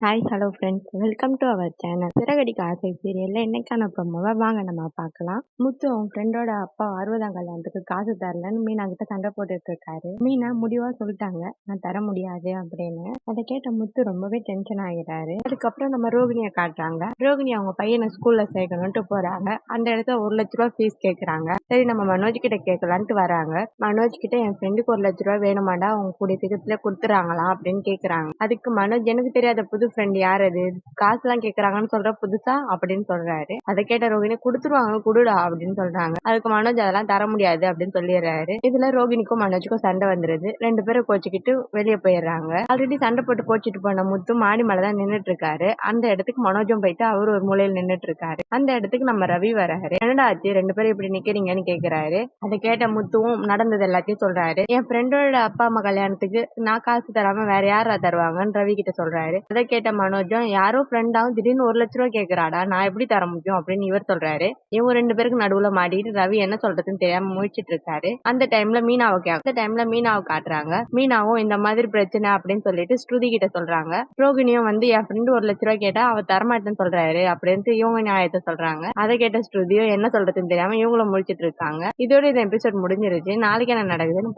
Hi hello friends, welcome to our channel. சிறகடிக்க ஆசை சீரியல்ல இன்னைக்கான ப்ரோமோவை வாங்க நம்ம பார்க்கலாம். முத்து அவன் ஃப்ரெண்டோட அப்பா 60ஆம் கல்யாணத்துக்கு காசு தரலன்னு மீனா கிட்ட சண்டை போட்டுட்டு இருக்காரு. மீனா முடிவா சொல்லிட்டாங்க, நான் தர முடியாது அப்படின்னு. அதை கேட்ட முத்து ரொம்பவே டென்ஷன் ஆகிறாரு. அதுக்கப்புறம் நம்ம ரோகிணியை காட்டுறாங்க. ரோகிணி அவங்க பையனை ஸ்கூல்ல சேர்க்கணும்ட்டு போறாங்க. அந்த இடத்துல 1,00,000 ரூபாய் ஃபீஸ் கேட்கறாங்க. சரி நம்ம மனோஜ் கிட்ட கேட்கலான்ட்டு வராங்க. மனோஜ் கிட்ட என் ஃப்ரெண்டுக்கு 1,00,000 ரூபாய் வேணுமாண்டா, அவங்க கூடிய சீக்கிரத்துல கொடுத்துறாங்களா அப்படின்னு கேட்கறாங்க. அதுக்கு மனோஜ், எனக்கு தெரியாத புது ஃப்ரெண்ட் யார் அது, காசுலாம் கேக்குறாங்கன்னு சொல்ற புதுசா அப்படின்னு சொல்றாரு. அதை கேட்ட ரோகிணி, கொடுத்துருவாங்க குடுடா அப்படின்னு சொல்றாங்க. அதுக்கு மனோஜ் அதெல்லாம் தர முடியாது அப்படின்னு சொல்லிடுறாரு. இதுல ரோகிணிக்கும் மனோஜுக்கும் சண்டை வந்துருது. 2 பேரும் கோச்சிக்கிட்டு வெளியே போயிடுறாங்க. ஆல்ரெடி சண்டை போட்டு கோச்சிட்டு போன முத்து மாடி மேலதான் நின்னுட்டு இருக்காரு. அந்த இடத்துக்கு மனோஜும் போயிட்டு அவரு ஒரு மூலையில் நின்னுட்டு இருக்காரு. அந்த இடத்துக்கு நம்ம ரவி வராரு. என்னடா ஆச்சு, 2 பேரும் இப்படி நிக்கிறீங்கன்னு கேக்குறாரு. அதை கேட்ட முத்துவும் நடந்தது எல்லாத்தையும் சொல்றாரு. என் ஃப்ரெண்டோட அப்பா அம்மா கல்யாணத்துக்கு நான் காசு தராம வேற யாரா தருவாங்கன்னு ரவி கிட்ட சொல்றாரு. அதை கேட்ட மனோஜும், யாரோ ஃப்ரெண்டாவும் திடீர்னு 1,00,000 ரூபாய் கேக்குறாடா, நான் எப்படி தர முடியும் அப்படின்னு இவர் சொல்றாரு. இவங்க 2 பேருக்கு நடுவுல மாட்டிட்டு ரவி என்ன சொல்றதுன்னு தெரியாம முழிச்சிட்டு இருக்காரு. அந்த டைம்ல மீனாவை காட்டுறாங்க. மீனாவும் இந்த மாதிரி பிரச்சனை அப்படின்னு சொல்லிட்டு ஸ்ருதி கிட்ட சொல்றாங்க. ரோகிணியும் வந்து என் ஃப்ரெண்டு 1,00,000 ரூபாய் கேட்டா அவ தரமாட்டேன்னு சொல்றாரு அப்படின்ட்டு இவங்க நியாயத்தை சொல்றாங்க. அதை கேட்ட ஸ்ருதியும் என்ன சொல்றதுன்னு தெரியாம இவங்களும் முழிச்சிட்டு இருக்காங்க. இதோட இந்த எபிசோட் முடிஞ்சிருச்சு. நாளைக்கு என்ன நடக்குதுன்னு